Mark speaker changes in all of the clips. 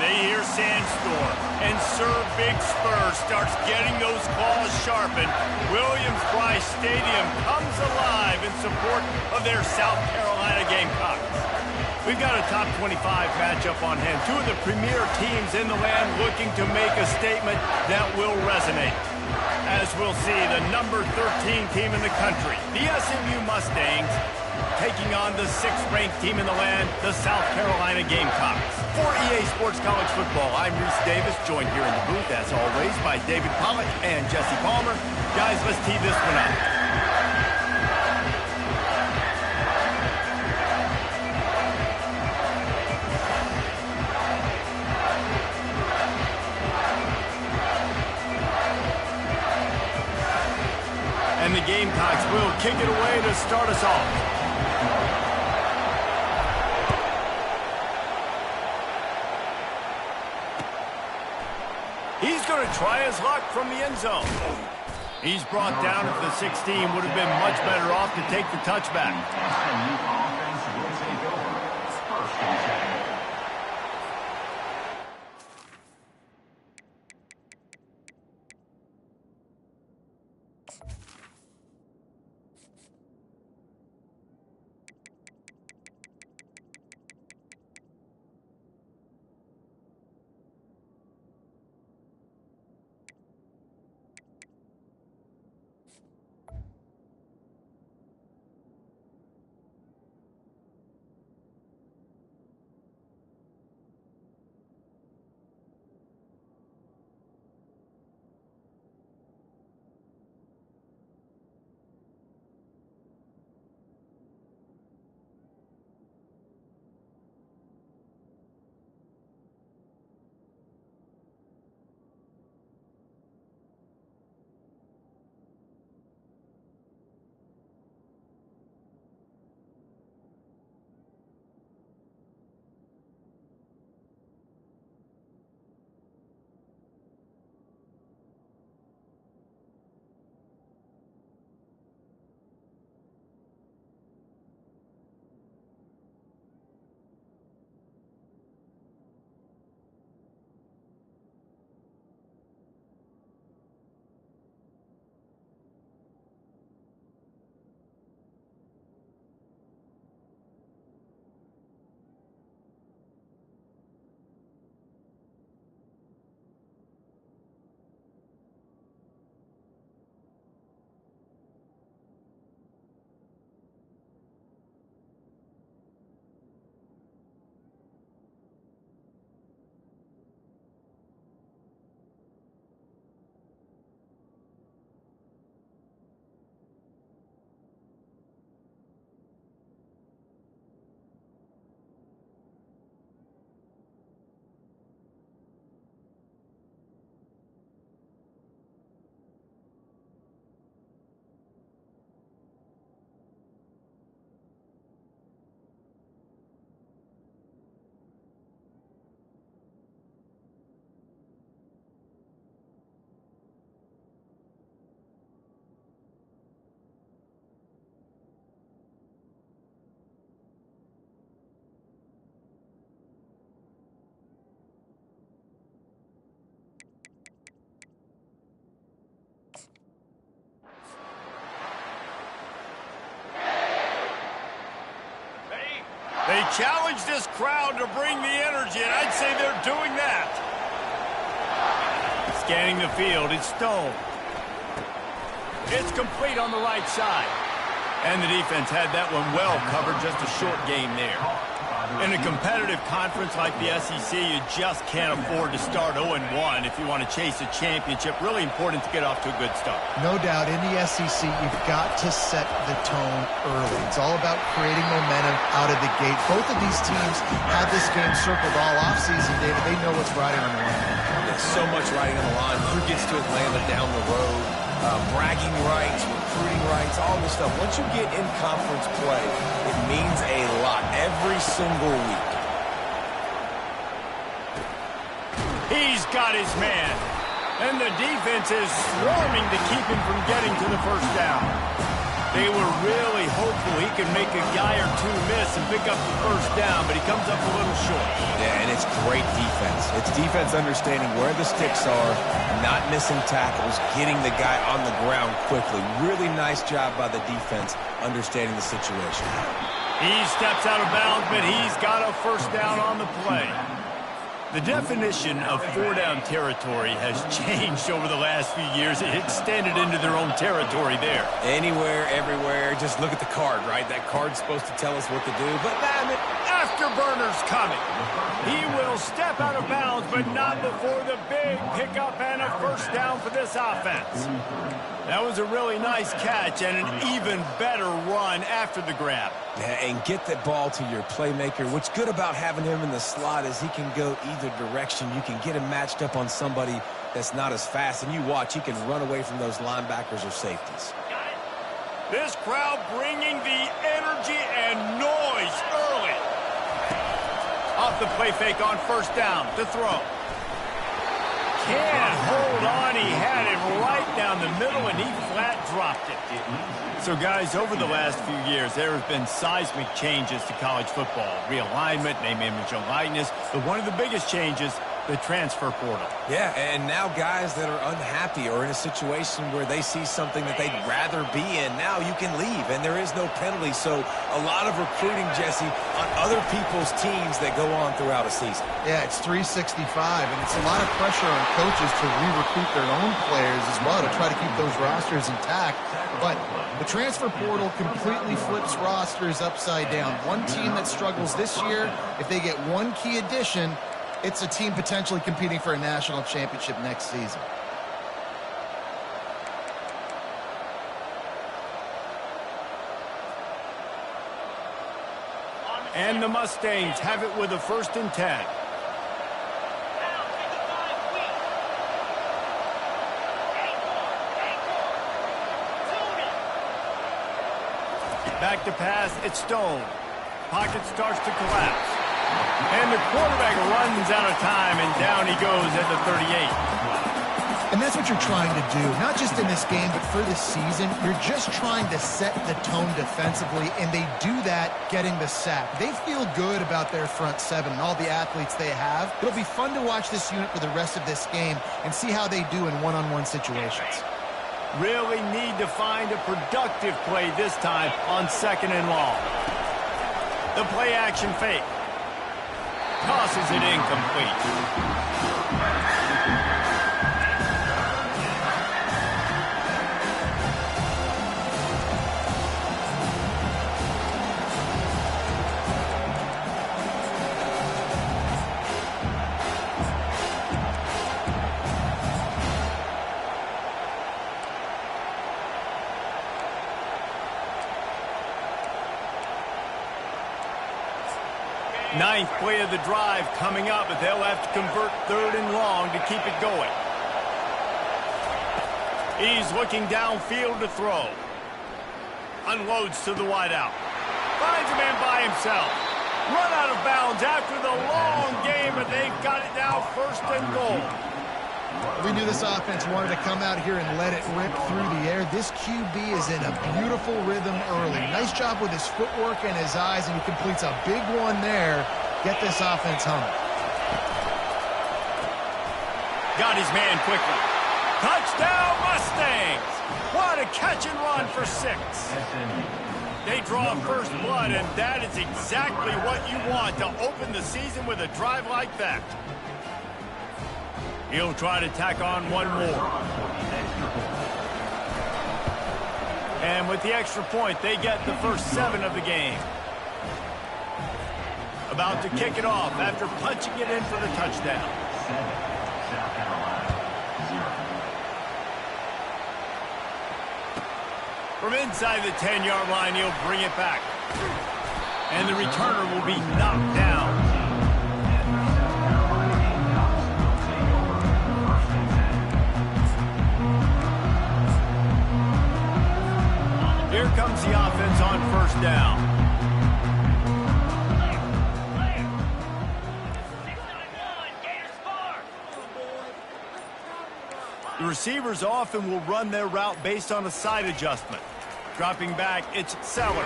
Speaker 1: they hear Sandstorm, and Sir Big Spur starts getting those claws sharpened, Williams-Brice Stadium comes alive in support of their South Carolina Gamecocks. We've got a top 25 matchup on hand. Two of the premier teams in the land looking to make a statement that will resonate. As we'll see, the number 13 team in the country, the SMU Mustangs, taking on the 6th-ranked team in the land, the South Carolina Gamecocks. For EA Sports College Football, I'm Reese Davis, joined here in the booth, as always, by David Pollack and Jesse Palmer. Guys, let's tee this one up. And the Gamecocks will kick it away to start us off. He's going to try his luck from the end zone. He's brought down at the 16. Would have been much better off to take the touchback. They challenge this crowd to bring the energy, and I'd say they're doing that. Scanning the field, it's Stone. It's complete on the right side. And the defense had that one well covered, just a short game there. In a competitive conference like the SEC, you just can't afford to start 0-1 if you want to chase a championship. Really important to get off to a good start.
Speaker 2: No doubt, in the SEC, you've got to set the tone early. It's all about creating momentum out of the gate. Both of these teams had this game circled all offseason, David. They know what's riding on the line.
Speaker 3: There's so much riding on the line. Who gets to Atlanta down the road? Bragging rights, recruiting rights, all this stuff. Once you get in conference play, it means a lot every single week.
Speaker 1: He's got his man. And the defense is swarming to keep him from getting to the first down. They were really hopeful he can make a guy or two miss and pick up the first down, but he comes up a little short.
Speaker 3: Yeah, and it's great defense. It's defense understanding where the sticks are, not missing tackles, getting the guy on the ground quickly. Really nice job by the defense understanding the situation.
Speaker 1: He steps out of bounds, but he's got a first down on the play. The definition of four-down territory has changed over the last few years. It extended into their own territory there.
Speaker 3: Anywhere, everywhere, just look at the card, right? That card's supposed to tell us what to do, but
Speaker 1: Afterburner's coming. He will step out of bounds, but not before the big pickup and a first down for this offense. That was a really nice catch and an even better run after the grab.
Speaker 3: Yeah, and get that ball to your playmaker. What's good about having him in the slot is he can go either direction. You can get him matched up on somebody that's not as fast, and you watch, he can run away from those linebackers or safeties.
Speaker 1: This crowd bringing the energy and noise early. Off the play fake on first down to throw. Can't hold on. He had it right down the middle, and he flat dropped it. So, guys, over the last few years, there have been seismic changes to college football. Realignment, name, image, and likeness. But one of the biggest changes, the transfer portal.
Speaker 3: Yeah, and now guys that are unhappy or in a situation where they see something that they'd rather be in, now you can leave, and there is no penalty. So a lot of recruiting, Jesse, on other people's teams that go on throughout a season.
Speaker 2: Yeah, it's 365, and it's a lot of pressure on coaches to re-recruit their own players as well to try to keep those rosters intact. But the transfer portal completely flips rosters upside down. One team that struggles this year, if they get one key addition, it's a team potentially competing for a national championship next season.
Speaker 1: And the Mustangs have it with a 1st and 10. Back to pass, it's Stone. Pocket starts to collapse. And the quarterback runs out of time, and down he goes at the 38.
Speaker 2: And that's what you're trying to do, not just in this game, but for this season. You're just trying to set the tone defensively, and they do that getting the sack. They feel good about their front seven and all the athletes they have. It'll be fun to watch this unit for the rest of this game and see how they do in one-on-one situations.
Speaker 1: Really need to find a productive play this time on 2nd and long. The play action fake. Tosses it incomplete. Ninth play of the drive coming up, but they'll have to convert 3rd and long to keep it going. He's looking downfield to throw. Unloads to the wideout. Finds a man by himself. Run out of bounds after the long game, but they've got it now 1st and goal.
Speaker 2: We knew this offense wanted to come out here and let it rip through the air. This QB is in a beautiful rhythm early. Nice job with his footwork and his eyes, and he completes a big one there. Get this offense humming.
Speaker 1: Got his man quickly. Touchdown, Mustangs! What a catch and run for 6. They draw first blood, and that is exactly what you want to open the season with a drive like that. He'll try to tack on one more. And with the extra point, they get the first 7 of the game. About to kick it off after punching it in for the touchdown. From inside the 10-yard line, he'll bring it back. And the returner will be knocked down. Here comes the offense on 1st down. The receivers often will run their route based on a side adjustment. Dropping back, it's Sellers.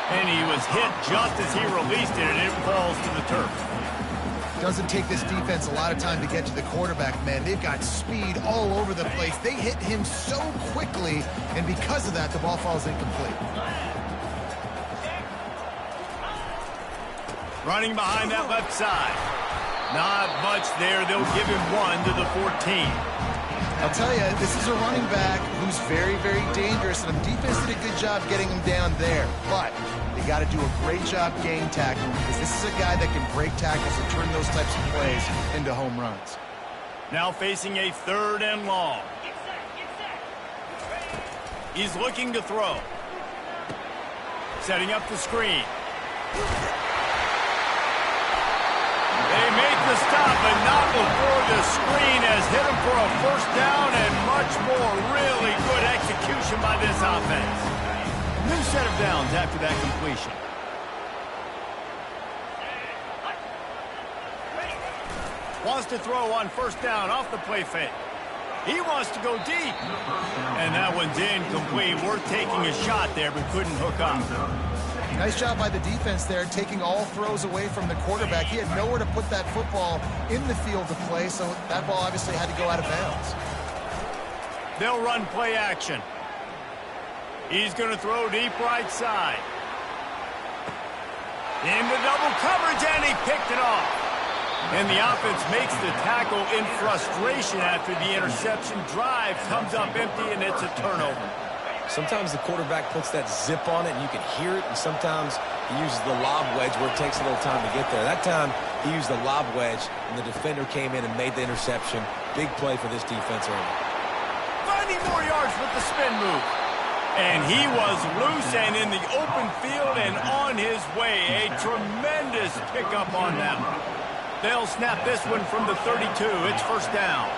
Speaker 1: And he was hit just as he released it, and it falls to the turf.
Speaker 2: Doesn't take this defense a lot of time to get to the quarterback, man. They've got speed all over the place. They hit him so quickly, and because of that, the ball falls incomplete.
Speaker 1: Running behind that left side. Not much there. They'll give him 1 to the 14.
Speaker 2: I'll tell you, this is a running back who's very, very dangerous, and the defense did a good job getting him down there. But they got to do a great job game tackling, because this is a guy that can break tackles and turn those types of plays into home runs.
Speaker 1: Now facing a 3rd and long. He's looking to throw. Setting up the screen. They make the stop, but not before the screen has hit him for a 1st down and much more. Really good execution by this offense. New set of downs after that completion. Wants to throw on 1st down off the play fake. He wants to go deep. And that one's incomplete. Worth taking a shot there, but couldn't hook up.
Speaker 2: Nice job by the defense there, taking all throws away from the quarterback. He had nowhere to put that football in the field to play, so that ball obviously had to go out of bounds.
Speaker 1: They'll run play action. He's going to throw deep right side. Into double coverage, and he picked it off. And the offense makes the tackle in frustration after the interception. Drive comes up empty, and it's a turnover.
Speaker 3: Sometimes the quarterback puts that zip on it, and you can hear it, and sometimes he uses the lob wedge where it takes a little time to get there. That time, he used the lob wedge, and the defender came in and made the interception. Big play for this defense early.
Speaker 1: Finding more yards with the spin move. And he was loose and in the open field and on his way. A tremendous pickup on them. They'll snap this one from the 32. It's 1st down.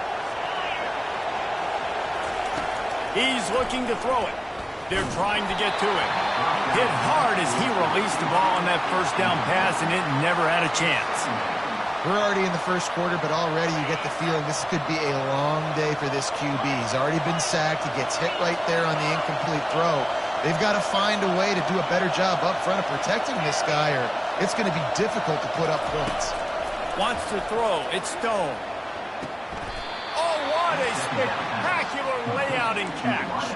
Speaker 1: He's looking to throw it. They're trying to get to it. Hit hard as he released the ball on that 1st down pass, and it never had a chance.
Speaker 2: We're already in the 1st quarter, but already you get the feeling this could be a long day for this QB. He's already been sacked. He gets hit right there on the incomplete throw. They've got to find a way to do a better job up front of protecting this guy, or it's going to be difficult to put up points.
Speaker 1: Wants to throw. It's Stone. Oh, what a spectacular layout and catch.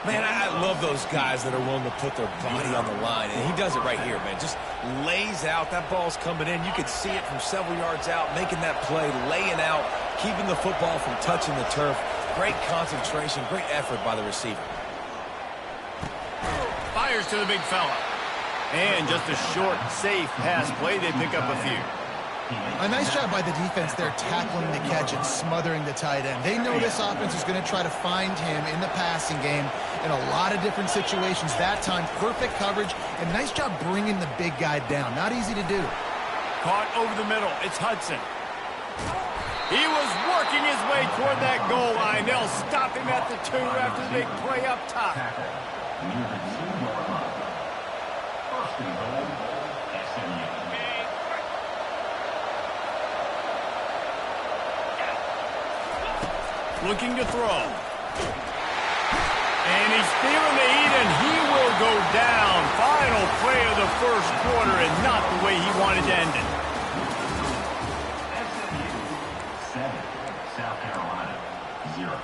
Speaker 3: Man, I love those guys that are willing to put their body on the line, and he does it right here, man. Just lays out. That ball's coming in. You could see it from several yards out, making that play, laying out, keeping the football from touching the turf. Great concentration, great effort by the receiver.
Speaker 1: Fires to the big fella. And just a short, safe pass play. They pick up a few.
Speaker 2: A nice job by the defense there, tackling the catch and smothering the tight end. They know this offense is going to try to find him in the passing game in a lot of different situations. That time, perfect coverage, and nice job bringing the big guy down. Not easy to do.
Speaker 1: Caught over the middle. It's Hudson. He was working his way toward that goal line. They'll stop him at the 2 after the big play up top. Looking to throw. And he's feeling the heat, and he will go down. Final play of the 1st quarter, and not the way he wanted to end it.
Speaker 4: SMU 7, South Carolina 0.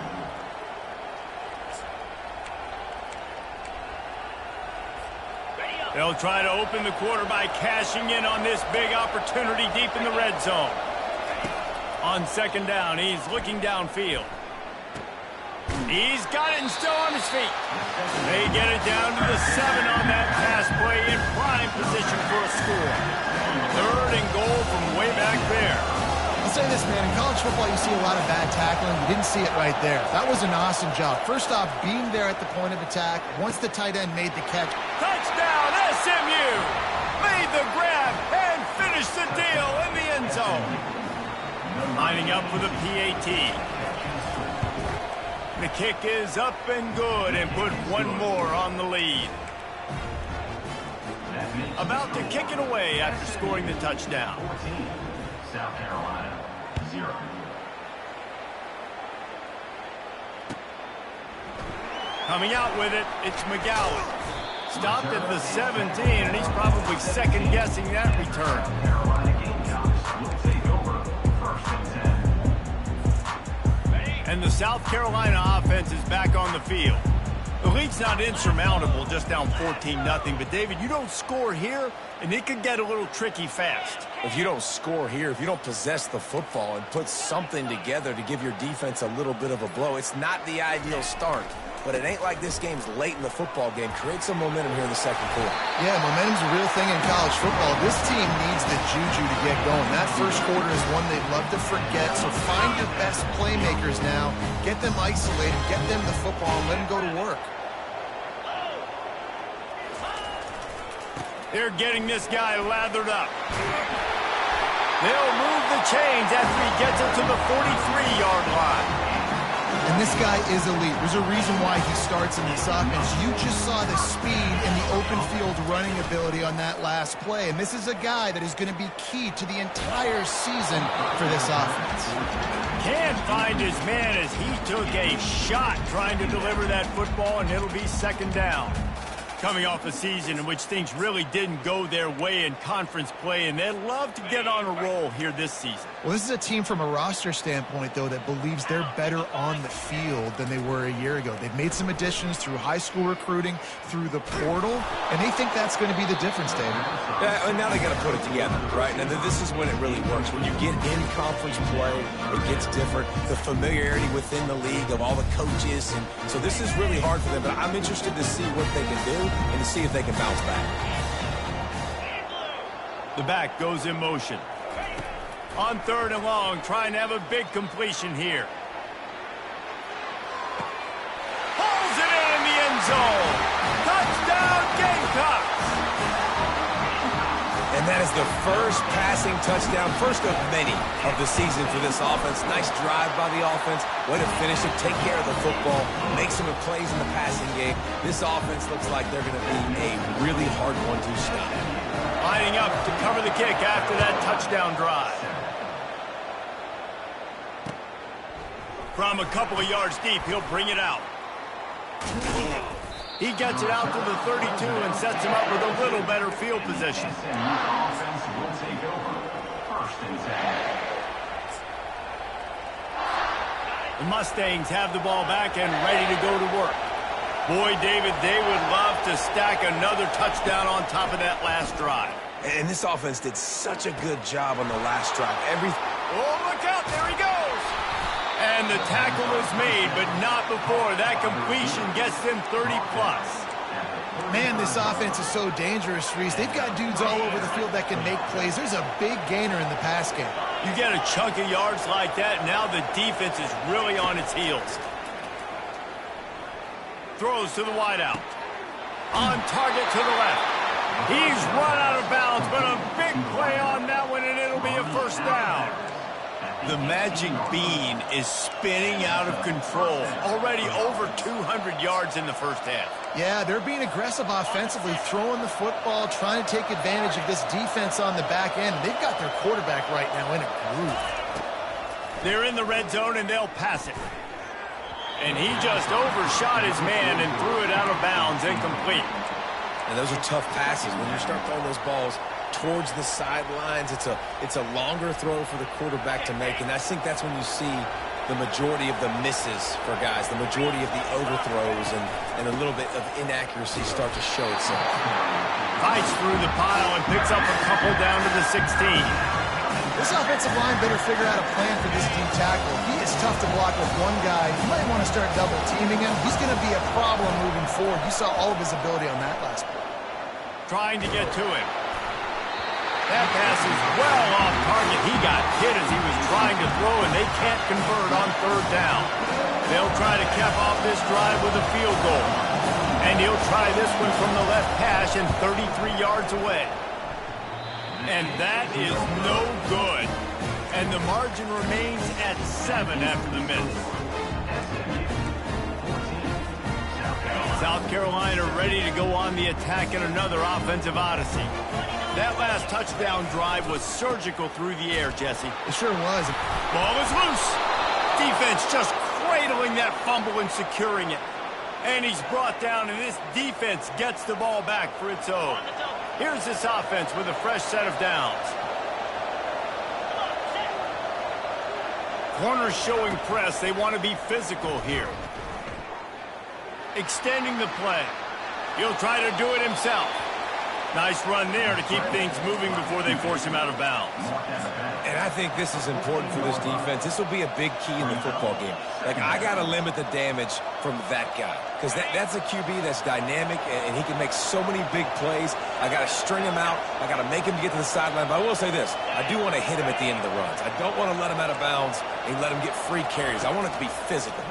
Speaker 1: They'll try to open the quarter by cashing in on this big opportunity deep in the red zone. On 2nd down, he's looking downfield. He's got it and still on his feet. They get it down to the 7 on that pass play in prime position for a score. 3rd and goal from way back there.
Speaker 2: I'll say this, man. In college football, you see a lot of bad tackling. You didn't see it right there. That was an awesome job. First off, being there at the point of attack. Once the tight end made the catch.
Speaker 1: Touchdown, SMU! Made the grab and finished the deal in the end zone. Lining up for the PAT. The kick is up and good and put one more on the lead. About to kick it away after scoring the touchdown.
Speaker 4: 14, South Carolina 0.
Speaker 1: Coming out with it, it's McGowan. Stopped at the 17, and he's probably second-guessing that return.
Speaker 4: Carolina Gamecocks will take over first and 10.
Speaker 1: And the South Carolina offense is back on the field. The lead's not insurmountable, just down 14-0. But, David, you don't score here, and it could get a little tricky fast.
Speaker 3: If you don't score here, if you don't possess the football and put something together to give your defense a little bit of a blow, it's not the ideal start. But it ain't like this game's late in the football game. Create some momentum here in the second quarter.
Speaker 2: Yeah, momentum's a real thing in college football. This team needs the juju to get going. That first quarter is one they'd love to forget, so find your best playmakers now. Get them isolated, get them the football, and let them go to work.
Speaker 1: They're getting this guy lathered up. They'll move the chains after he gets it to the 43-yard line.
Speaker 2: And this guy is elite. There's a reason why he starts in this offense. You just saw the speed and the open field running ability on that last play. And this is a guy that is going to be key to the entire season for this offense.
Speaker 1: Can't find his man as he took a shot trying to deliver that football, and it'll be second down. Coming off a season in which things really didn't go their way in conference play, and they'd love to get on a roll here this season.
Speaker 2: Well, this is a team from a roster standpoint, though, that believes they're better on the field than they were a year ago. They've made some additions through high school recruiting, through the portal, and they think that's going to be the difference, David.
Speaker 3: Yeah, and now they got to put it together, right? Now, this is when it really works. When you get in conference play, it gets different. The familiarity within the league of all the coaches. And so this is really hard for them, but I'm interested to see what they can do and to see if they can bounce back.
Speaker 1: The back goes in motion. On third and long, trying to have a big completion here. Pulls it in the end zone. Touchdown, Gamecocks!
Speaker 3: And that is the first passing touchdown, first of many of the season for this offense. Nice drive by the offense. Way to finish it, take care of the football, make some plays in the passing game. This offense looks like they're going to be a really hard one to stop.
Speaker 1: Lining up to cover the kick after that touchdown drive. From a couple of yards deep, he'll bring it out. He gets it out to the 32 and sets him up with a little better field position.
Speaker 4: Offense will take over first and 10.
Speaker 1: The Mustangs have the ball back and ready to go to work. Boy, David, they would love to stack another touchdown on top of that last drive.
Speaker 3: And this offense did such a good job on the last drive.
Speaker 1: Oh, look out, there he goes! And the tackle is made, but not before that completion gets them 30-plus.
Speaker 2: Man, this offense is so dangerous, Reese. They've got dudes all over the field that can make plays. There's a big gainer in the pass game.
Speaker 1: You get a chunk of yards like that, now the defense is really on its heels. Throws to the wideout. On target to the left. He's run out of bounds, but a big play on that one, and it'll be a first down. The magic bean is spinning out of control. Already over 200 yards in the first half.
Speaker 2: Yeah, they're being aggressive offensively, throwing the football, trying to take advantage of this defense on the back end. They've got their quarterback right now in a groove.
Speaker 1: They're in the red zone, and they'll pass it. And he just overshot his man and threw it out of bounds, incomplete.
Speaker 3: And those are tough passes. When you start throwing those balls towards the sidelines, it's a longer throw for the quarterback to make, and I think that's when you see the majority of the misses for guys, the majority of the overthrows, and a little bit of inaccuracy start to show itself.
Speaker 1: Fights through the pile and picks up a couple down to the 16.
Speaker 2: This offensive line better figure out a plan for this deep tackle. He is tough to block with one guy. You might want to start double teaming him. He's going to be a problem moving forward. You saw all of his ability on that last play.
Speaker 1: Trying to get to him. That pass is well off target. He got hit as he was trying to throw, and they can't convert on third down. They'll try to cap off this drive with a field goal. And he'll try this one from the left hash and 33 yards away. And that is no good. And the margin remains at 7 after the miss. South Carolina ready to go on the attack in another offensive odyssey. That last touchdown drive was surgical through the air, Jesse.
Speaker 2: It sure was.
Speaker 1: Ball is loose. Defense just cradling that fumble and securing it. And he's brought down, and this defense gets the ball back for its own. Here's this offense with a fresh set of downs. Corners showing press. They want to be physical here. Extending the play. He'll try to do it himself. Nice run there to keep things moving before they force him out of bounds.
Speaker 3: And I think this is important for this defense. This will be a big key in the football game. Like, I got to limit the damage from that guy. Because that's a QB that's dynamic, and he can make so many big plays. I got to string him out. I got to make him get to the sideline. But I will say this. I do want to hit him at the end of the runs. I don't want to let him out of bounds and let him get free carries. I want it to be physical.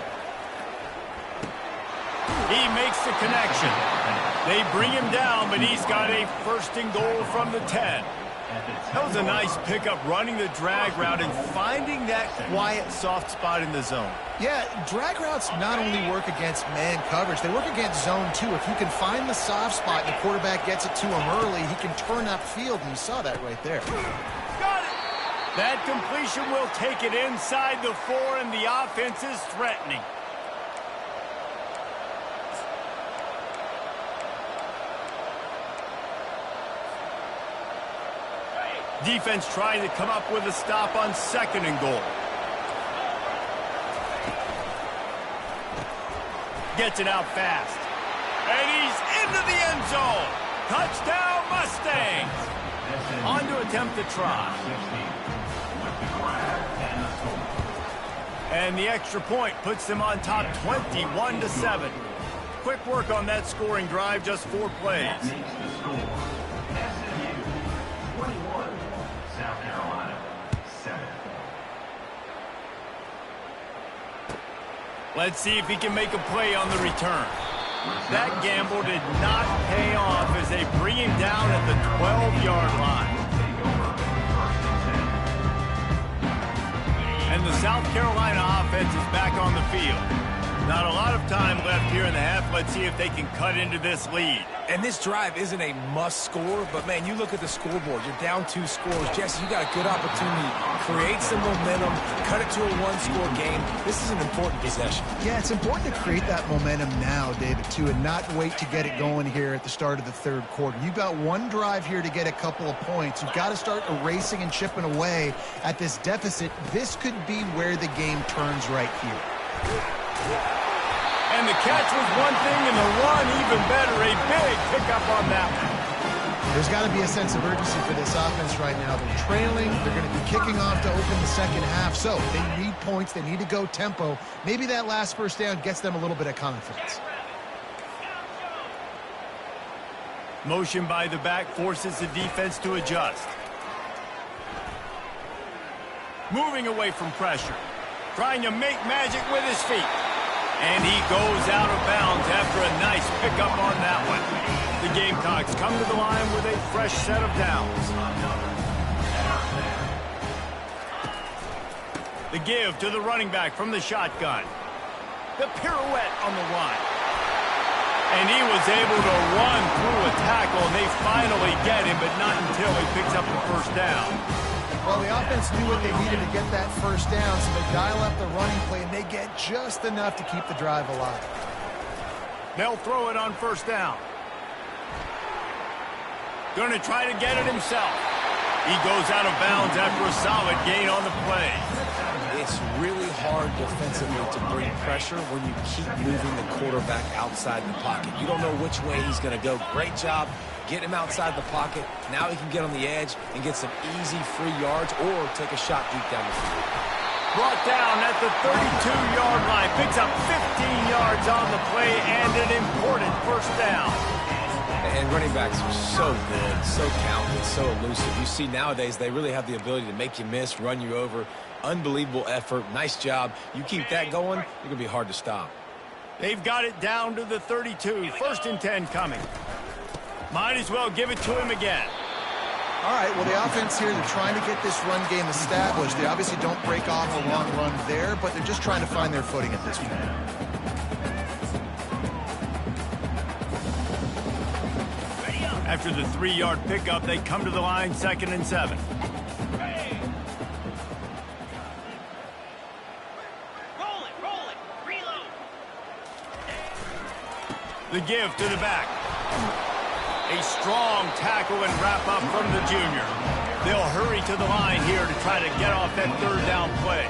Speaker 1: He makes the connection. They bring him down, but he's got a first and goal from the 10. That was a nice pickup, running the drag route and finding that quiet, soft spot in the zone.
Speaker 2: Yeah, drag routes not only work against man coverage, they work against zone too. If you can find the soft spot and the quarterback gets it to him early, he can turn upfield, and you saw that right there.
Speaker 1: Got it! That completion will take it inside the 4, and the offense is threatening. Defense trying to come up with a stop on second and goal. Gets it out fast. And he's into the end zone. Touchdown, Mustangs. On to attempt the try. And the extra point puts them on top 21-7. Quick work on that scoring drive, just 4 plays.
Speaker 4: South Carolina, 7.
Speaker 1: Let's see if he can make a play on the return. That gamble did not pay off as they bring him down at the 12-yard line. And the South Carolina offense is back on the field. Not a lot of time left here in the half. Let's see if they can cut into this lead.
Speaker 3: And this drive isn't a must score, but, man, you look at the scoreboard. You're down 2 scores. Jesse, you got a good opportunity. Create some momentum. Cut it to a 1-score game. This is an important possession.
Speaker 2: Yeah, it's important to create that momentum now, David, too, and not wait to get it going here at the start of the 3rd quarter. You've got 1 drive here to get a couple of points. You've got to start erasing and chipping away at this deficit. This could be where the game turns right here.
Speaker 1: And the catch was one thing, and the run even better. A big pickup on that one.
Speaker 2: There's got to be a sense of urgency for this offense right now. They're trailing. They're going to be kicking off to open the second half. So they need points. They need to go tempo. Maybe that last first down gets them a little bit of confidence.
Speaker 1: Motion by the back forces the defense to adjust. Moving away from pressure. Trying to make magic with his feet. And he goes out of bounds after a nice pickup on that one. The Gamecocks come to the line with a fresh set of downs. The give to the running back from the shotgun. The pirouette on the run. And he was able to run through a tackle, and they finally get him, but not until he picks up the first down.
Speaker 2: Well, the offense knew what they needed to get that first down, so they dial up the running play, and they get just enough to keep the drive alive.
Speaker 1: They'll throw it on first down. Going to try to get it himself. He goes out of bounds after a solid gain on the play.
Speaker 3: It's really hard defensively to bring pressure when you keep moving the quarterback outside the pocket. You don't know which way he's going to go. Great job. Get him outside the pocket. Now he can get on the edge and get some easy free yards or take a shot deep down the field.
Speaker 1: Brought down at the 32-yard line. Picks up 15 yards on the play and an important first down.
Speaker 3: And running backs are so good, so talented, so elusive. You see nowadays they really have the ability to make you miss, run you over. Unbelievable effort. Nice job. You keep that going, you're going to be hard to stop.
Speaker 1: They've got it down to the 32. First and 10 coming. Might as well give it to him again.
Speaker 2: All right, well, the offense here, they're trying to get this run game established. They obviously don't break off a long run there, but they're just trying to find their footing at this point.
Speaker 1: After the 3-yard pickup, they come to the line, 2nd and 7. The give to the back. A strong tackle and wrap up from the junior. They'll hurry to the line here to try to get off that third down play.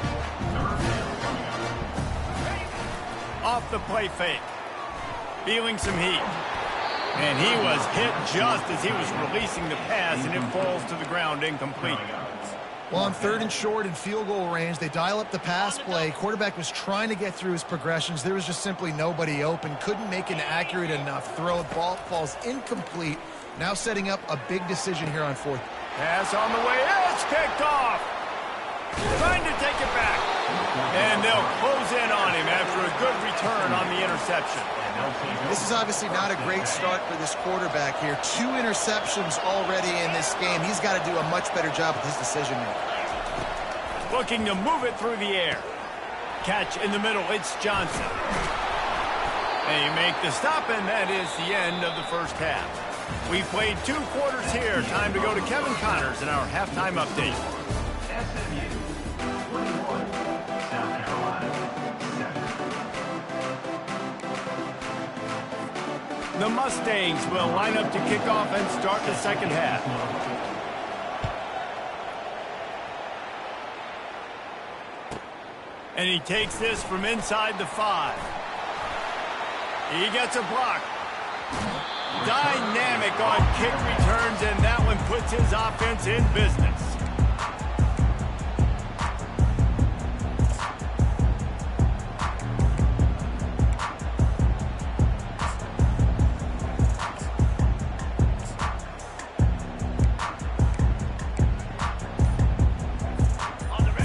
Speaker 1: Off the play fake. Feeling some heat. And he was hit just as he was releasing the pass, and it falls to the ground incomplete.
Speaker 2: Well, on 3rd and short and field goal range, they dial up the pass play. Quarterback was trying to get through his progressions. There was just simply nobody open. Couldn't make an accurate enough throw. The ball falls incomplete. Now setting up a big decision here on 4th.
Speaker 1: Pass on the way. It's kicked off. Trying to take it back. And they'll close in on him after a good return on the interception.
Speaker 2: This is obviously not a great start for this quarterback here. 2 interceptions already in this game. He's got to do a much better job with his decision making.
Speaker 1: Looking to move it through the air. Catch in the middle. It's Johnson. They make the stop, and that is the end of the first half. We've played 2 quarters here. Time to go to Kevin Connors in our halftime update.
Speaker 4: SMU 21, South Carolina 7.
Speaker 1: The Mustangs will line up to kick off and start the second half. And he takes this from inside the 5. He gets a block. Dynamic on kick returns, and that one puts his offense in business.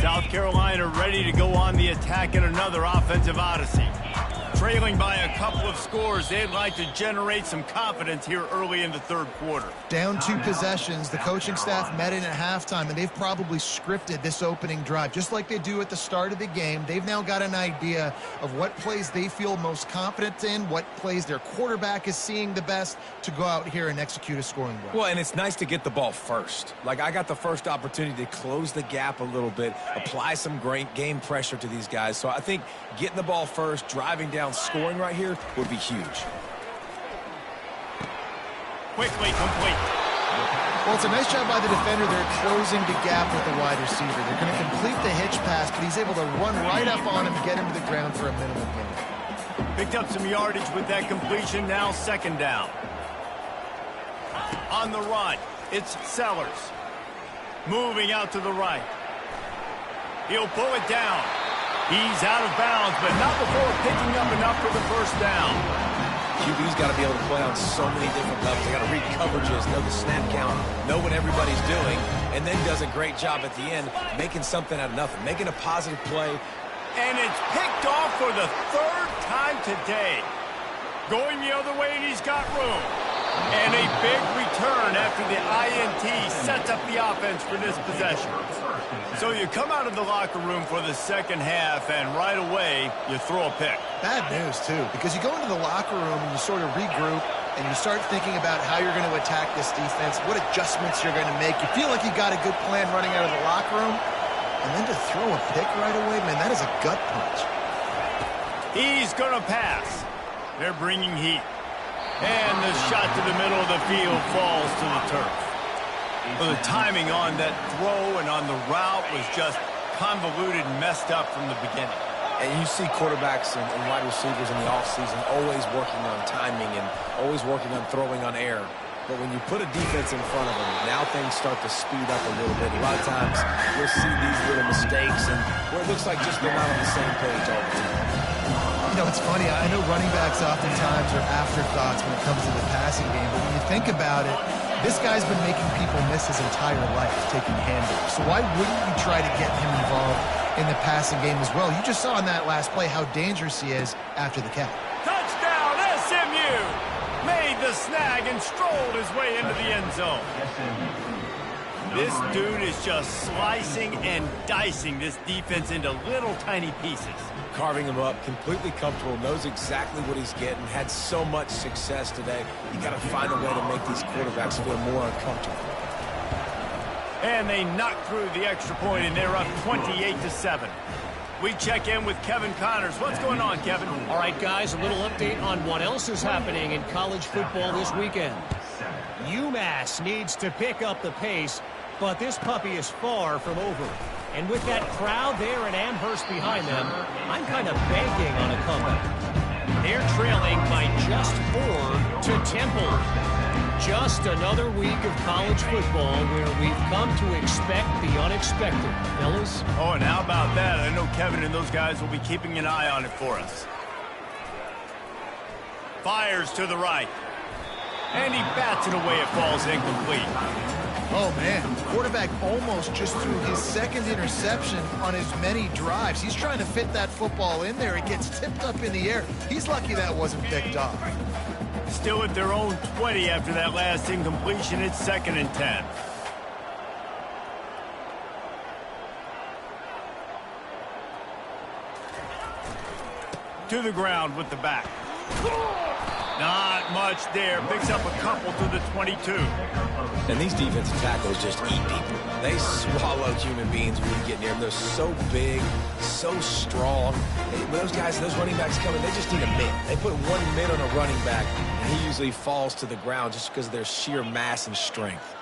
Speaker 1: South Carolina ready to go on the attack in another offensive odyssey. Trailing by a couple of scores, they'd like to generate some confidence here early in the 3rd quarter.
Speaker 2: Down 2 possessions. The coaching staff met in at halftime, and they've probably scripted this opening drive. Just like they do at the start of the game, they've now got an idea of what plays they feel most confident in, what plays their quarterback is seeing the best to go out here and execute a scoring drive.
Speaker 3: Well, and it's nice to get the ball first. Like, I got the first opportunity to close the gap a little bit, apply some great game pressure to these guys. So I think getting the ball first, driving down, scoring right here would be huge.
Speaker 1: Quickly complete.
Speaker 2: Well, it's a nice job by the defender. They're closing the gap with the wide receiver. They're going to complete the hitch pass, but he's able to run right up on him and get him to the ground for a minimum gain.
Speaker 1: Picked up some yardage with that completion. Now 2nd down. On the run, it's Sellers. Moving out to the right. He'll pull it down. He's out of bounds, but not before picking up enough for the first down.
Speaker 3: QB's got to be able to play on so many different levels. They got to read coverages, know the snap count, know what everybody's doing, and then does a great job at the end making something out of nothing, making a positive play.
Speaker 1: And it's picked off for the 3rd time today. Going the other way, and he's got room. And a big return after the INT sets up the offense for this possession. So you come out of the locker room for the second half, and right away, you throw a pick.
Speaker 2: Bad news, too, because you go into the locker room and you sort of regroup, and you start thinking about how you're going to attack this defense, what adjustments you're going to make. You feel like you got a good plan running out of the locker room, and then to throw a pick right away, man, that is a gut punch.
Speaker 1: He's going to pass. They're bringing heat. And the shot to the middle of the field falls to the turf. Well, the timing on that throw and on the route was just convoluted and messed up from the beginning.
Speaker 3: And you see quarterbacks and wide receivers in the offseason always working on timing and always working on throwing on air. But when you put a defense in front of them, now things start to speed up a little bit. A lot of times you'll see these little mistakes and where it looks like just they're not on the same page all the time.
Speaker 2: You know, it's funny. I know running backs oftentimes are afterthoughts when it comes to the passing game, but when you think about it, this guy's been making people miss his entire life taking handoffs. So why wouldn't you try to get him involved in the passing game as well? You just saw in that last play how dangerous he is after the catch.
Speaker 1: Touchdown, SMU! Made the snag and strolled his way into the end zone. This dude is just slicing and dicing this defense into little tiny pieces.
Speaker 3: Carving him up, completely comfortable, knows exactly what he's getting, had so much success today. You got to find a way to make these quarterbacks feel more uncomfortable.
Speaker 1: And they knock through the extra point, and they're up 28-7. We check in with Kevin Connors. What's going on, Kevin?
Speaker 5: All right, guys, a little update on what else is happening in college football this weekend. UMass needs to pick up the pace, but this puppy is far from over. And with that crowd there in Amherst behind them, I'm kind of banking on a comeback. They're trailing by just 4 to Temple. Just another week of college football where we've come to expect the unexpected, fellas.
Speaker 1: Oh, and how about that? I know Kevin and those guys will be keeping an eye on it for us. Fires to the right. And he bats it away. It falls incomplete.
Speaker 2: Oh, man. Quarterback almost just threw his second interception on as many drives. He's trying to fit that football in there. It gets tipped up in the air. He's lucky that wasn't picked off.
Speaker 1: Still at their own 20 after that last incompletion. It's 2nd and 10. To the ground with the back. Not much there. Picks up a couple to the 22.
Speaker 3: And these defensive tackles just eat people. They swallow human beings when you get near them. They're so big, so strong. When those guys, those running backs come in, they just need a mid. They put one mid on a running back, and he usually falls to the ground just because of their sheer mass and strength.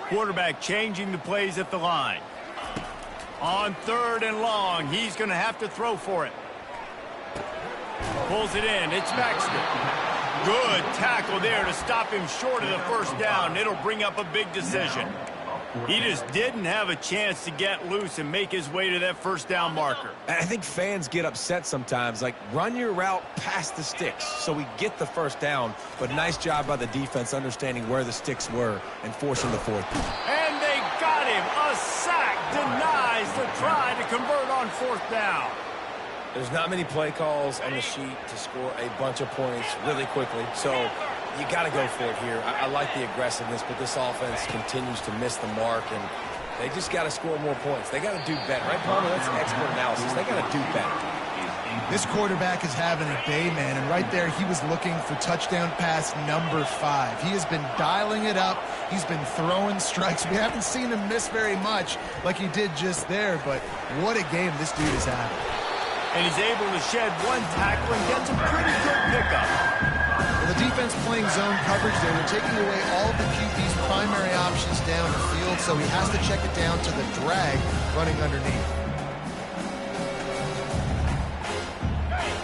Speaker 1: Quarterback changing the plays at the line. On 3rd and long, he's going to have to throw for it. Pulls it in. It's Baxter. Good tackle there to stop him short of the first down. It'll bring up a big decision. He just didn't have a chance to get loose and make his way to that first down marker.
Speaker 3: And I think fans get upset sometimes, like run your route past the sticks so we get the first down. But nice job by the defense understanding where the sticks were and forcing the 4th.
Speaker 1: And they got him. A sack denies the try to convert on 4th down.
Speaker 3: There's not many play calls on the sheet to score a bunch of points really quickly, so you got to go for it here. I like the aggressiveness, but this offense continues to miss the mark, and they just got to score more points. They got to do better. Right, Palmer? That's expert analysis. They got to do better.
Speaker 2: This quarterback is having a day, man, and right there he was looking for touchdown pass number 5. He has been dialing it up. He's been throwing strikes. We haven't seen him miss very much like he did just there, but what a game this dude is having.
Speaker 1: And he's able to shed one tackle and gets a pretty good pickup.
Speaker 2: Well, the defense playing zone coverage there. They're taking away all the QB's primary options down the field, so he has to check it down to the drag running underneath.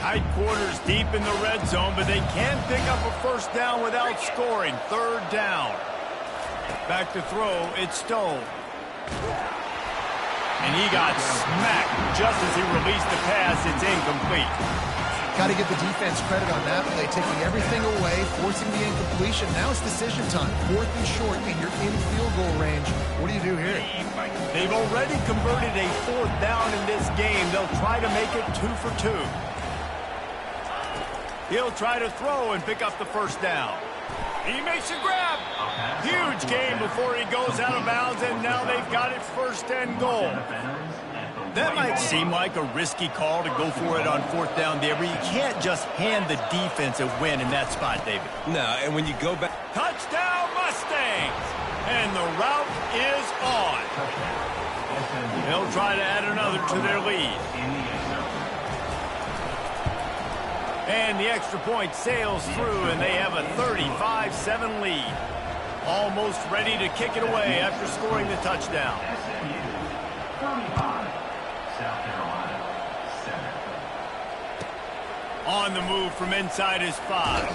Speaker 1: Tight quarters deep in the red zone, but they can pick up a first down without scoring. 3rd down. Back to throw. It's Stone. And he got smacked just as he released the pass. It's incomplete.
Speaker 2: Got to give the defense credit on that play, taking everything away, forcing the incompletion. Now it's decision time. 4th and short, and you're in field goal range. What do you do here?
Speaker 1: They've already converted a 4th down in this game. They'll try to make it 2 for 2. He'll try to throw and pick up the first down. He makes a grab. Huge game before he goes out of bounds, and now they've got it 1st and goal. That might seem like a risky call to go for it on 4th down there, but you can't just hand the defense a win in that spot, David.
Speaker 3: No, and when you go back...
Speaker 1: Touchdown Mustangs! And the route is on. They'll try to add another to their lead. And the extra point sails through, and they have a 35-7 lead. Almost ready to kick it away after scoring the touchdown.
Speaker 4: 35, South Carolina, 7.
Speaker 1: On the move from inside his 5.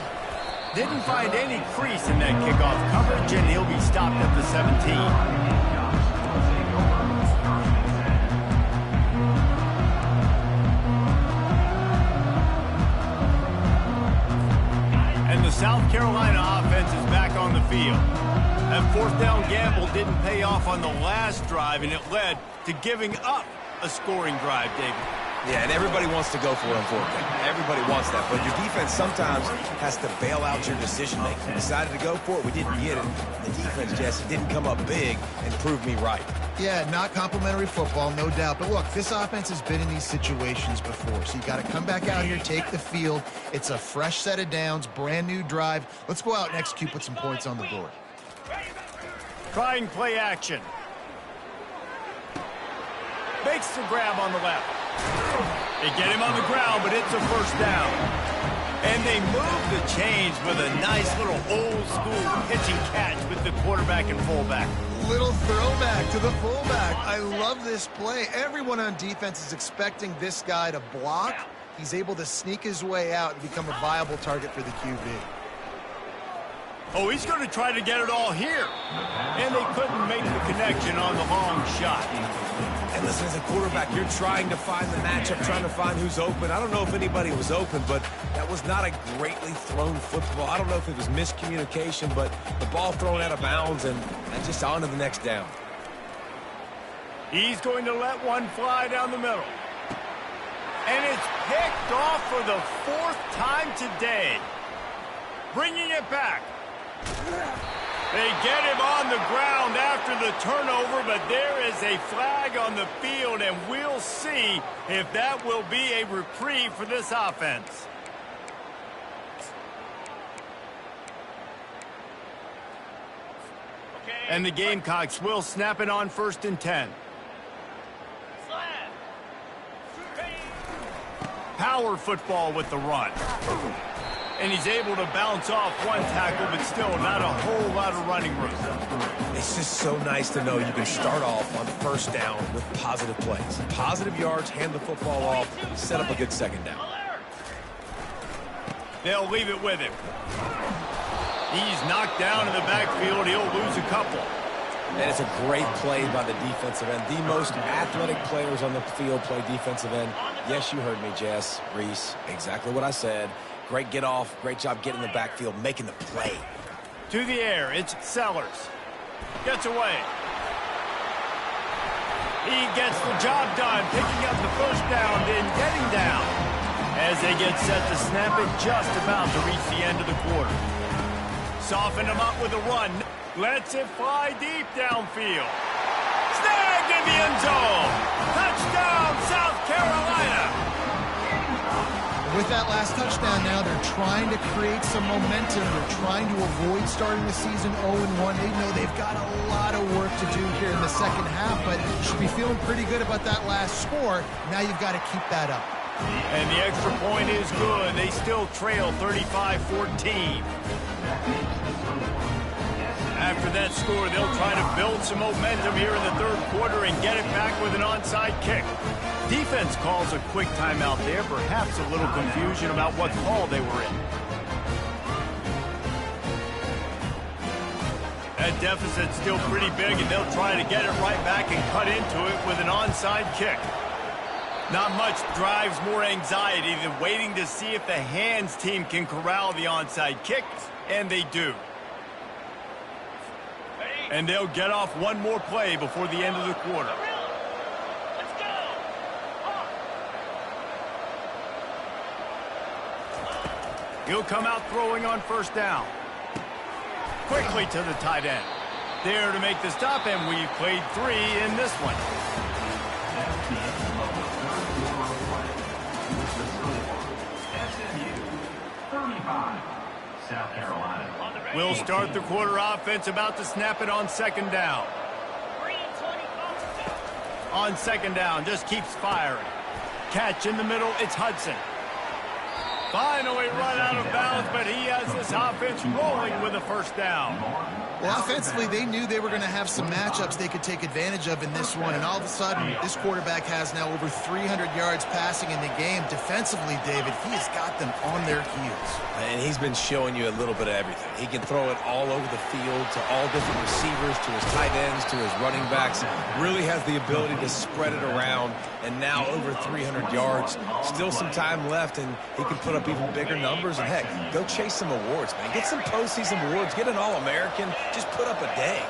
Speaker 1: Didn't find any crease in that kickoff coverage, and he'll be stopped at the 17. The South Carolina offense is back on the field. That 4th down gamble didn't pay off on the last drive, and it led to giving up a scoring drive, David.
Speaker 3: Yeah, and everybody wants to go for it on 4th down. Everybody wants that, but your defense sometimes has to bail out your decision-making. Decided to go for it, we didn't get it. The defense, Jesse, didn't come up big and prove me right.
Speaker 2: Yeah, not complimentary football, no doubt. But look, this offense has been in these situations before, so you got to come back out here, take the field. It's a fresh set of downs, brand new drive. Let's go out and execute, put some points on the board.
Speaker 1: Trying play action. Makes the grab on the left. They get him on the ground, but it's a first down. And they move the chains with a nice little old-school pitching catch with the quarterback and fullback.
Speaker 2: Little throwback to the fullback. I love this play. Everyone on defense is expecting this guy to block. He's able to sneak his way out and become a viable target for the QB.
Speaker 1: Oh, he's going to try to get it all here. And they couldn't make the connection on the long shot.
Speaker 3: And listen, as a quarterback, you're trying to find the matchup, trying to find who's open. I don't know if anybody was open, but that was not a greatly thrown football. I don't know if it was miscommunication, but the ball thrown out of bounds and just on to the next down.
Speaker 1: He's going to let one fly down the middle. And it's picked off for the 4th time today. Bringing it back. They get him on the ground after the turnover, but there is a flag on the field, and we'll see if that will be a reprieve for this offense. And the Gamecocks will snap it on 1st and 10. Power football with the run. And he's able to bounce off one tackle, but still not a whole lot of running room.
Speaker 3: It's just so nice to know you can start off on 1st down with positive plays. Positive yards, hand the football off, set up a good 2nd down.
Speaker 1: They'll leave it with him. He's knocked down in the backfield. He'll lose a couple.
Speaker 3: And it's a great play by the defensive end. The most athletic players on the field play defensive end. Yes, you heard me, Jess, Reese. Exactly what I said. Great get off. Great job getting in the backfield, making the play.
Speaker 1: To the air, it's Sellers. Gets away. He gets the job done, picking up the 1st down, then getting down. As they get set to snap it, just about to reach the end of the quarter. Soften him up with a run. Lets it fly deep downfield. Snagged in the end zone. Touchdown, South Carolina.
Speaker 2: With that last touchdown now, they're trying to create some momentum. They're trying to avoid starting the season 0-1. They know they've got a lot of work to do here in the 2nd half, but should be feeling pretty good about that last score. Now you've got to keep that up.
Speaker 1: And the extra point is good. They still trail 35-14. After that score, they'll try to build some momentum here in the 3rd quarter and get it back with an onside kick. Defense calls a quick timeout there, perhaps a little confusion about what call they were in. That deficit's still pretty big, and they'll try to get it right back and cut into it with an onside kick. Not much drives more anxiety than waiting to see if the hands team can corral the onside kick, and they do. And they'll get off one more play before the end of the quarter. He'll come out throwing on 1st down. Quickly to the tight end. There to make the stop, and we've played 3 in this one.
Speaker 4: SMU 35, South Carolina.
Speaker 1: We'll start the quarter offense, about to snap it on 2nd down. On 2nd down, just keeps firing. Catch in the middle, it's Hudson. Finally run out of bounds, but he has this offense rolling with a 1st down.
Speaker 2: Well, offensively, they knew they were going to have some matchups they could take advantage of in this one, and all of a sudden, this quarterback has now over 300 yards passing in the game. Defensively, David, he has got them on their heels.
Speaker 3: And he's been showing you a little bit of everything. He can throw it all over the field to all different receivers, to his tight ends, to his running backs. Really has the ability to spread it around, and now over 300 yards. Still some time left, and he can put up even bigger numbers. And, heck, go chase some awards, man. Get some postseason awards. Get an All-American. Just put up a day.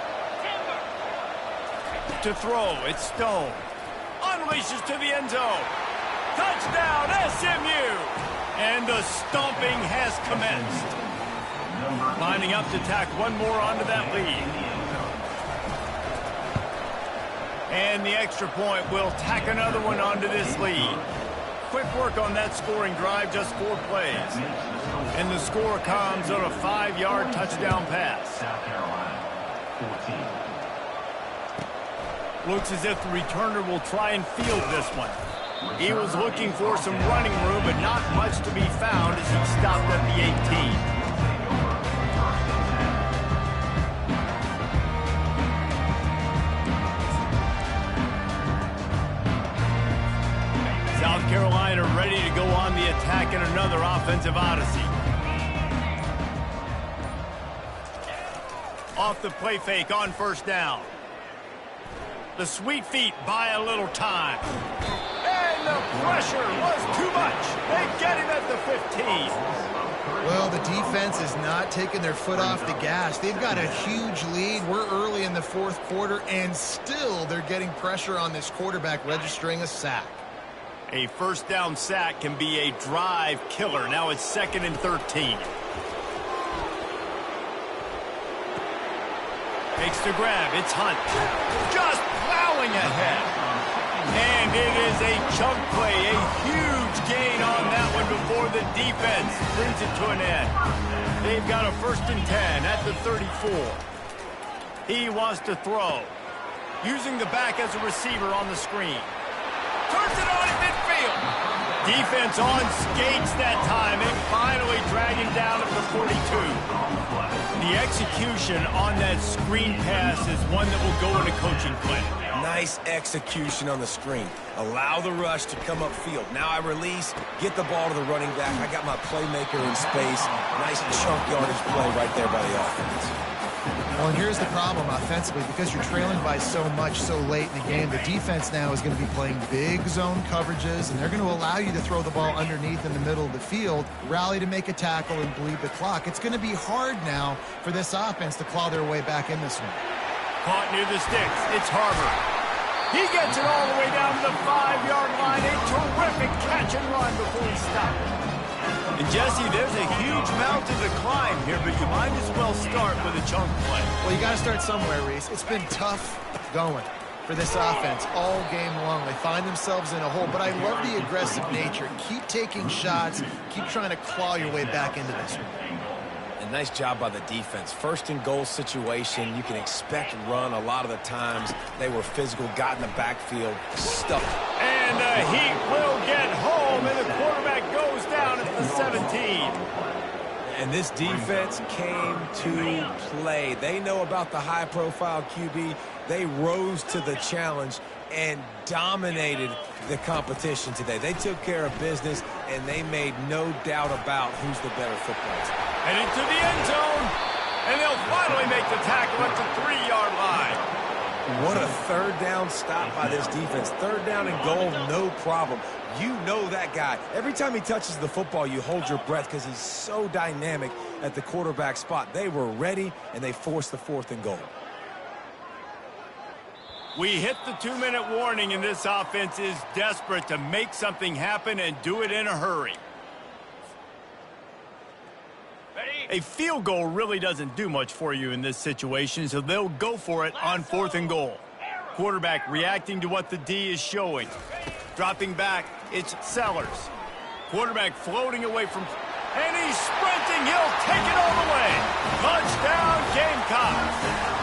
Speaker 1: To throw, it's Stone. Unleashes to the end zone. Touchdown, SMU! And the stomping has commenced. Lining up to tack one more onto that lead. And the extra point will tack another one onto this lead. Quick work on that scoring drive, just 4 plays. And the score comes on a 5-yard touchdown pass.
Speaker 4: South Carolina 14.
Speaker 1: Looks as if the returner will try and field this one. He was looking for some running room, but not much to be found as he stopped at the 18. South Carolina ready to go on the attack in another offensive odyssey. Off the play fake on first down. The sweet feet buy a little time. And the pressure was too much. They get him at the 15.
Speaker 2: Well, the defense is not taking their foot off the gas. They've got a huge lead. We're early in the fourth quarter, and still they're getting pressure on this quarterback, registering a sack.
Speaker 1: A first down sack can be a drive killer. Now it's 2nd and 13. Makes the grab. It's Hunt. Just plowing ahead. And it is a chunk play. A huge gain on that one before the defense brings it to an end. They've got a 1st and 10 at the 34. He wants to throw. Using the back as a receiver on the screen. Turns it on in midfield. Defense on skates that time and finally drag him down at the 42. The execution on that screen pass is one that will go in a coaching play.
Speaker 3: Nice execution on the screen. Allow the rush to come upfield. Now I release, get the ball to the running back. I got my playmaker in space. Nice chunk yardage play right there by the offense.
Speaker 2: Well, and here's the problem offensively. Because you're trailing by so much so late in the game, the defense now is going to be playing big zone coverages, and they're going to allow you to throw the ball underneath in the middle of the field, rally to make a tackle, and bleed the clock. It's going to be hard now for this offense to claw their way back in this one.
Speaker 1: Caught near the sticks. It's Harvard. He gets it all the way down to the 5-yard line. A terrific catch and run before he stopped. And Jesse, there's a huge mountain to climb here, but you might as well start with a chunk play.
Speaker 2: Well, you got to start somewhere, Reese. It's been tough going for this offense all game long. They find themselves in a hole, but I love the aggressive nature. Keep taking shots. Keep trying to claw your way back into this one.
Speaker 3: And nice job by the defense. 1st and goal situation, you can expect run a lot of the times. They were physical, got in the backfield, stuffed.
Speaker 1: And the Heat will get home, and the quarterback goes down at the 17.
Speaker 3: And this defense came to play. They know about the high-profile QB. They rose to the challenge and dominated the competition today. They took care of business, and they made no doubt about who's the better football team.
Speaker 1: And into the end zone, and they'll finally make the tackle at the 3-yard line.
Speaker 3: What a 3rd down stop by this defense. 3rd down and goal, no problem. You know that guy. Every time he touches the football, you hold your breath because he's so dynamic at the quarterback spot. They were ready, and they forced the 4th and goal.
Speaker 1: We hit the 2-minute warning, and this offense is desperate to make something happen and do it in a hurry. A field goal really doesn't do much for you in this situation, so they'll go for it on 4th and goal. Quarterback reacting to what the D is showing. Dropping back, it's Sellers. Quarterback floating away from... And he's sprinting. He'll take it all the way. Touchdown, Gamecocks.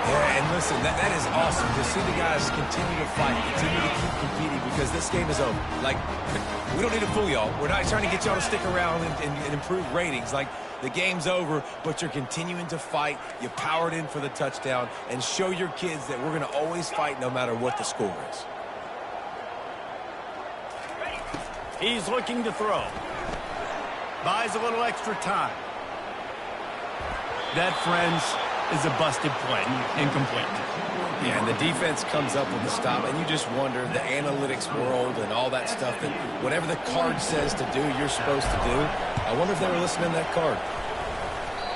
Speaker 3: Yeah, and listen, that is awesome to see the guys continue to fight, continue to keep competing, because this game is over. Like, we don't need to fool y'all. We're not trying to get y'all to stick around and improve ratings. Like, the game's over, but you're continuing to fight. You powered in for the touchdown, and show your kids that we're going to always fight no matter what the score is.
Speaker 1: He's looking to throw. Buys a little extra time. That, friends, is a busted play. Incomplete.
Speaker 3: Yeah, and the defense comes up with the stop, and you just wonder, the analytics world and all that stuff, that whatever the card says to do, you're supposed to do. I wonder if they were listening to that card.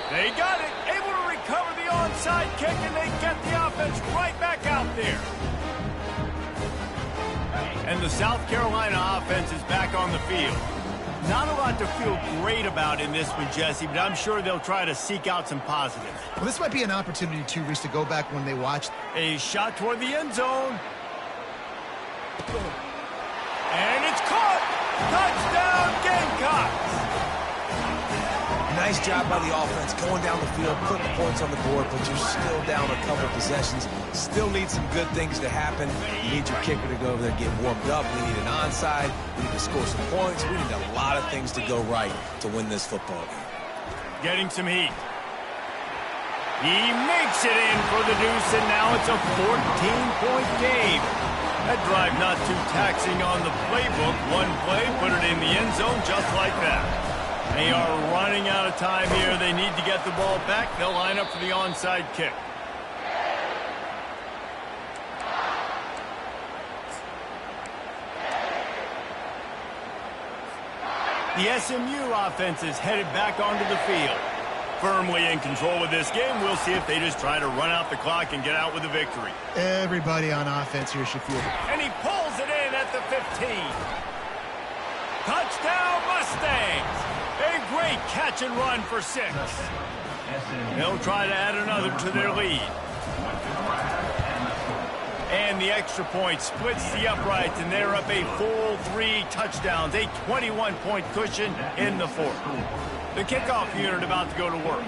Speaker 1: They got it. Able to recover the onside kick, and they get the offense right back out there. And the South Carolina offense is back on the field. Not a lot to feel great about in this one, Jesse, but I'm sure they'll try to seek out some positives.
Speaker 2: Well, this might be an opportunity, too, Reese, to go back when they watched.
Speaker 1: A shot toward the end zone. And it's caught. Touchdown, Gamecocks.
Speaker 3: Nice job by the offense going down the field, putting points on the board, but you're still down a couple possessions. Still need some good things to happen. You need your kicker to go over there and get warmed up. We need an onside. We need to score some points. We need a lot of things to go right to win this football game.
Speaker 1: Getting some heat. He makes it in for the deuce, and now it's a 14-point game. That drive not too taxing on the playbook. One play, put it in the end zone just like that. They are running out of time here. They need to get the ball back. They'll line up for the onside kick. The SMU offense is headed back onto the field. Firmly in control of this game. We'll see if they just try to run out the clock and get out with a victory.
Speaker 2: Everybody on offense here should feel it.
Speaker 1: And he pulls it in at the 15. Touchdown Mustangs! A great catch and run for 6. They'll try to add another to their lead. And the extra point splits the uprights, and they're up a full 3 touchdowns. A 21-point cushion in the 4th. The kickoff unit about to go to work.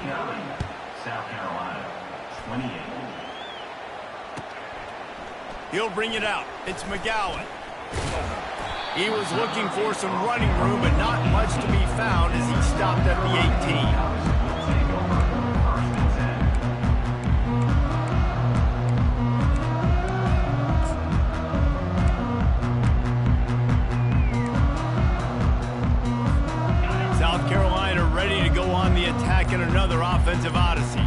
Speaker 4: South Carolina, 28.
Speaker 1: He'll bring it out. It's McGowan. He was looking for some running room, but not much to be found as he stopped at the 18. South Carolina ready to go on the attack in another offensive odyssey.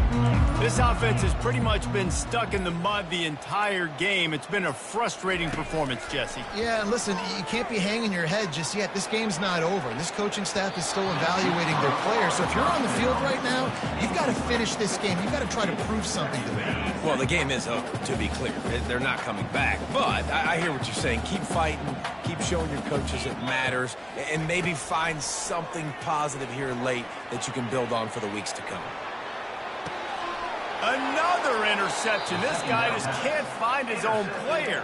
Speaker 1: This offense has pretty much been stuck in the mud the entire game. It's been a frustrating performance, Jesse.
Speaker 2: Yeah, and listen, you can't be hanging your head just yet. This game's not over. This coaching staff is still evaluating their players. So if you're on the field right now, you've got to finish this game. You've got to try to prove something to them.
Speaker 3: Well, the game is over, to be clear. They're not coming back. But I hear what you're saying. Keep fighting. Keep showing your coaches it matters. And maybe find something positive here late that you can build on for the weeks to come.
Speaker 1: Another interception. This guy just can't find his own players.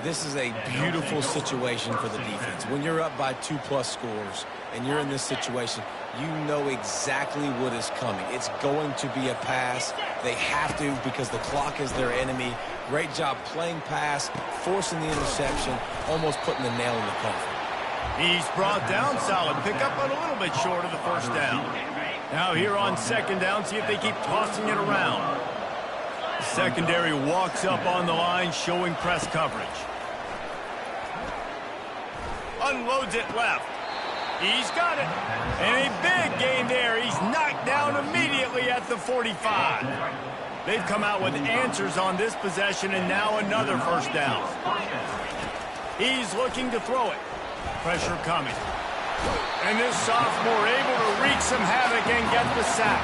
Speaker 3: This is a beautiful situation for the defense. When you're up by 2+ scores and you're in this situation, you know exactly what is coming. It's going to be a pass. They have to because the clock is their enemy. Great job playing pass, forcing the interception, almost putting the nail in the coffin.
Speaker 1: He's brought down. Solid pickup, but a little bit short of the first down. Now here on 2nd down, see if they keep tossing it around. The secondary walks up on the line, showing press coverage. Unloads it left. He's got it. And a big gain there. He's knocked down immediately at the 45. They've come out with answers on this possession, and now another first down. He's looking to throw it. Pressure coming. And this sophomore able to wreak some havoc and get the sack.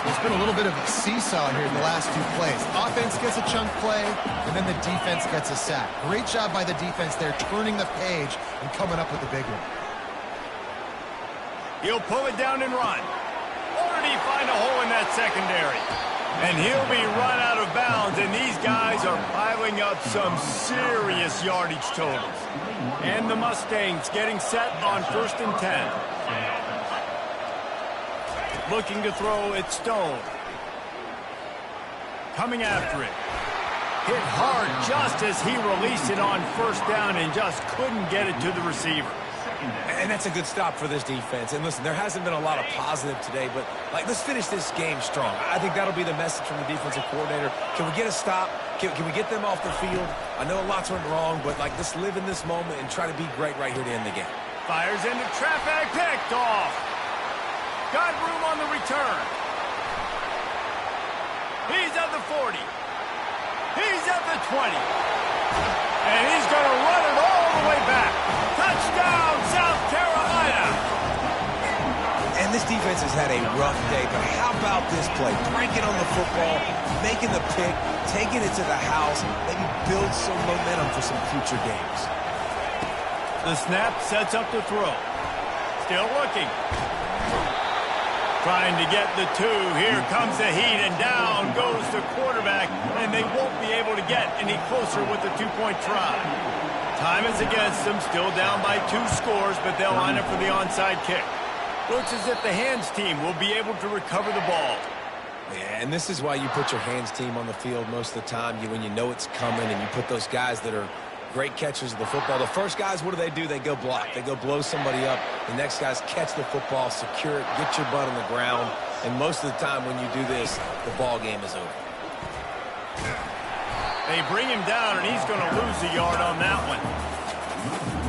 Speaker 2: It's been a little bit of a seesaw here in the last 2 plays. Offense gets a chunk play, and then the defense gets a sack. Great job by the defense there, turning the page and coming up with the big one.
Speaker 1: He'll pull it down and run. Or did he find a hole in that secondary? And he'll be run out of bounds, and these guys are piling up some serious yardage totals. And the Mustangs getting set on 1st and 10. Looking to throw it, Stone. Coming after it. Hit hard just as he released it on 1st down and just couldn't get it to the receiver.
Speaker 3: And that's a good stop for this defense. And listen, there hasn't been a lot of positive today, but let's finish this game strong. I think that'll be the message from the defensive coordinator. Can we get a stop? Can we get them off the field? I know lots went wrong, but let's live in this moment and try to be great right here to end the game.
Speaker 1: Fires into traffic, picked off. Got room on the return. He's at the 40. He's at the 20. And he's going to run it all the way back. Touchdown, South Carolina.
Speaker 3: And this defense has had a rough day, but how about this play? Breaking on the football, making the pick, taking it to the house, maybe build some momentum for some future games.
Speaker 1: The snap sets up the throw. Still looking. Trying to get the 2. Here comes the heat, and down goes the quarterback, and they won't be able to get any closer with the 2-point try. Time is against them, still down by 2 scores, but they'll line up for the onside kick. Looks as if the hands team will be able to recover the ball.
Speaker 3: Yeah, and this is why you put your hands team on the field most of the time when you know it's coming, and you put those guys that are great catchers of the football. The first guys, what do? They go block. They go blow somebody up. The next guys catch the football, secure it, get your butt on the ground. And most of the time when you do this, the ball game is over.
Speaker 1: They bring him down, and he's going to lose a yard on that one.